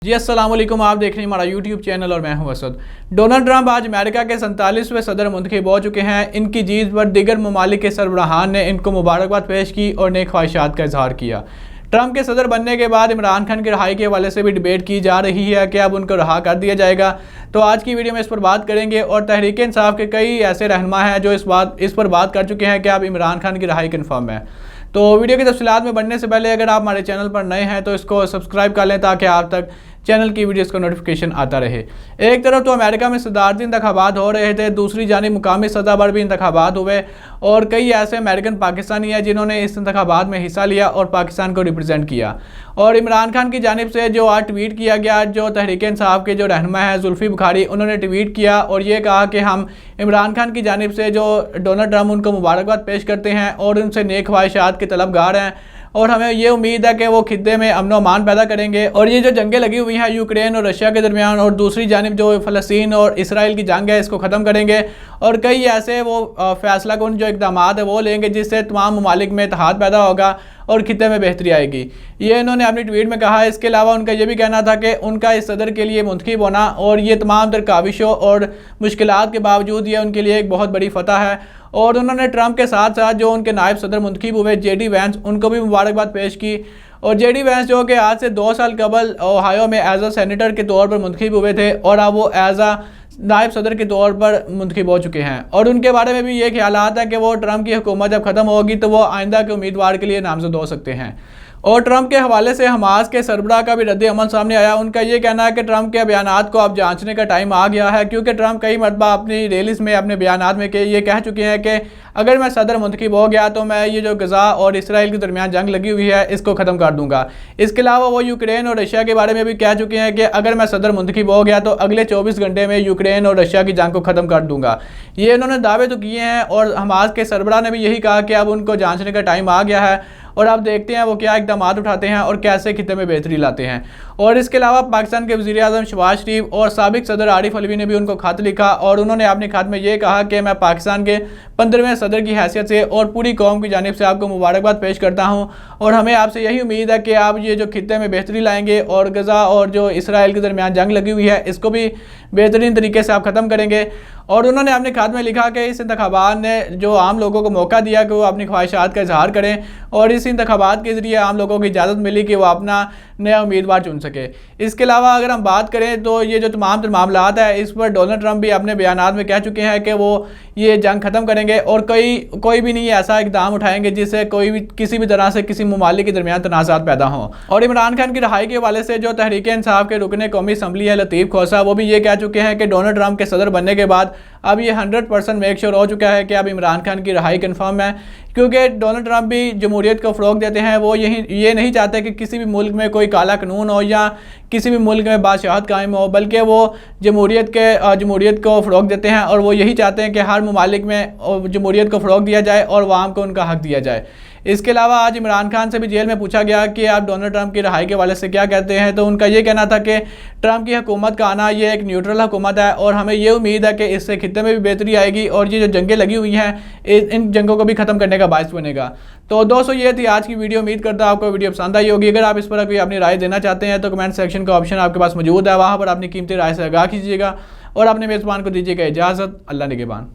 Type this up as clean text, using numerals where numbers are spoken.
जी अस्सलाम वालेकुम, आप देख रहे हैं हमारा यूट्यूब चैनल और मैं हूं असद। डोनाल्ड ट्रंप आज अमेरिका के 47वें सदर मुंतखब हो चुके हैं। इनकी जीत पर दीगर ममालिक के सरबराहान ने इनको मुबारकबाद पेश की और नेक ख्वाहिशात का इजहार किया। ट्रंप के सदर बनने के बाद इमरान खान की रहाई के हवाले से भी डिबेट की जा रही है कि अब उनको रहा कर दिया जाएगा। तो आज की वीडियो में इस पर बात करेंगे और तहरीक इंसाफ के कई ऐसे रहनुमा हैं जो इस पर बात कर चुके हैं कि अब इमरान खान की रहाई कन्फर्म है। तो वीडियो की तफसीलात में बढ़ने से पहले अगर आप हमारे चैनल पर नए हैं तो इसको सब्सक्राइब कर लें ताकि आप तक चैनल की वीडियोस का नोटिफिकेशन आता रहे। एक तरफ तो अमेरिका में सदारती इंतखाबात हो रहे थे, दूसरी जानिब मुकामी सतह पर भी इंतखाबात हुए और कई ऐसे अमेरिकन पाकिस्तानी हैं जिन्होंने इस इंतखाबात में हिस्सा लिया और पाकिस्तान को रिप्रेजेंट किया। और इमरान खान की जानिब से जो आज ट्वीट किया गया, जो तहरीक इंसाफ के जो रहनुमा है जुल्फी बुखारी, उन्होंने ट्वीट किया और ये कहा कि हम इमरान खान की जानिब से जो डोनाल्ड ट्रंप उनको मुबारकबाद पेश करते हैं और उनसे नेक ख्वाहिशात के तलबगार हैं और हमें ये उम्मीद है कि वो खित्ते में अमन अमान पैदा करेंगे। और ये जो जंगें लगी हुई हैं यूक्रेन और रशिया के दरमियान और दूसरी जानिब जो फ़लस्तीन और इसराइल की जंग है, इसको ख़त्म करेंगे और कई ऐसे वो फैसला कौन जो इक़दाम है वो लेंगे जिससे तमाम ममालिक में इत्तेहाद पैदा होगा और खित्ते में बेहतरी आएगी। ये इन्होंने अपनी ट्वीट में कहा। इसके अलावा उनका ये भी कहना था कि उनका इस सदर के लिए मुंतखब होना और ये तमाम तर काविशों और मुश्किलात के बावजूद ये उनके लिए एक बहुत बड़ी फतह है। और उन्होंने ट्रंप के साथ साथ जो उनके नायब सदर मुंतखब हुए JD वैंस, उनको भी मुबारकबाद पेश की। और JD वैंस जो कि आज से 2 साल कबल ओहायो में एज अ सेनेटर के तौर पर मुंतखब हुए थे और अब वो एज अ नायब सदर के तौर पर मुंतखब हो चुके हैं। और उनके बारे में भी ये ख्यालात है कि वो ट्रंप की हुकूमत जब ख़त्म होगी तो वो आइंदा के उम्मीदवार के लिए नामजद हो सकते हैं। और ट्रंप के हवाले से हमास के सरबराह का भी रद्द अमल सामने आया। उनका ये कहना है कि ट्रंप के बयानात को अब जांचने का टाइम आ गया है, क्योंकि ट्रंप कई मरतबा अपनी रैलीज़ में अपने बयानात में ये कह चुके हैं कि अगर मैं सदर मुंतखब हो गया तो मैं ये जो गज़ा और इसराइल के दरमियान जंग लगी हुई है इसको ख़त्म कर दूंगा। इसके अलावा वो यूक्रेन और रशिया के बारे में भी कह चुके हैं कि अगर मैं सदर मुंतखब हो गया तो अगले 24 घंटे में यूक्रेन और रशिया की जंग को ख़त्म कर दूंगा। ये इन्होंने दावे तो किए हैं और हमास के सरबराह ने भी यही कहा कि अब उनको जाँचने का टाइम आ गया है और अब देखते हैं वो क्या इक़दाम उठाते हैं और कैसे खित्ते में बेहतरी लाते हैं। और इसके अलावा पाकिस्तान के वज़ीर-ए-आज़म शहबाज शरीफ और साबिक़ सदर आरिफ अलवी ने भी उनको खत लिखा और उन्होंने अपने खत में ये कहा कि मैं पाकिस्तान के 15वें सदर की हैसियत से और पूरी कौम की जानिब से आपको मुबारकबाद पेश करता हूँ और हमें आपसे यही उम्मीद है कि आप ये जो खित्ते में बेहतरी लाएंगे और गज़ा और जो इसराइल के दरमियान जंग लगी हुई है इसको भी बेहतरीन तरीके से आप ख़त्म करेंगे। और उन्होंने अपने खत में लिखा कि इस इंतखाबात ने जो आम लोगों को मौका दिया कि वो अपनी ख्वाहिशात का इजहार करें और इस इंतखाबात के ज़रिए आम लोगों को इजाज़त मिली कि वो अपना नया उम्मीदवार चुन सके। इसके अलावा अगर हम बात करें तो ये जो तमाम मामलात है इस पर डोनाल्ड ट्रंप भी अपने बयानात में कह चुके हैं कि वो ये जंग ख़त्म करेंगे और कोई भी नहीं ऐसा इकदाम उठाएंगे जिससे कोई भी किसी भी तरह से किसी ममालिक के दरमियान तनाज़ात पैदा हों। और इमरान खान की रहाई के हवाले से जो तहरीक इंसाफ के रुकने कौमी असम्बली है लतीफ़ खोसा, वो भी ये कह चुके हैं कि डोनाल्ड ट्रंप के सदर बनने के बाद अब ये 100% मेक श्योर हो चुका है कि अब इमरान खान की रहाई कन्फर्म है, क्योंकि डोनाल्ड ट्रंप भी जमहूरियत को फ़रोग़ देते हैं। वो ये नहीं चाहते कि किसी भी मुल्क में कोई काला कानून हो या किसी भी मुल्क में बादशाहत कायम हो, बल्कि वो जमहूरियत को फ़रोग़ देते हैं और वो यही चाहते हैं कि हर ममालिक में जमहूरियत को फ़रोग़ दिया जाए और वाम को उनका हक़ दिया जाए। इसके अलावा आज इमरान खान से भी जेल में पूछा गया कि आप डोनाल्ड ट्रंप की रहाई के हवाले से क्या कहते हैं, तो उनका ये कहना था कि ट्रंप की हुकूमत का आना ये एक न्यूट्रल हुकूमत है और हमें ये उम्मीद है कि इससे खित्ते में भी बेहतरी आएगी और ये जो जंगें लगी हुई हैं इन जंगों को भी ख़त्म करने का बायस बनेगा। तो दोस्तों ये थी आज की वीडियो। उम्मीद करता हूं आपको वीडियो पसंद आई होगी। अगर आप इस पर कोई अपनी राय देना चाहते हैं तो कमेंट सेक्शन का ऑप्शन आपके पास मौजूद है, वहाँ पर अपनी कीमती राय से आगाह कीजिएगा और अपने मेज़बान को दीजिएगा इजाज़त। अल्लाह निगहबान।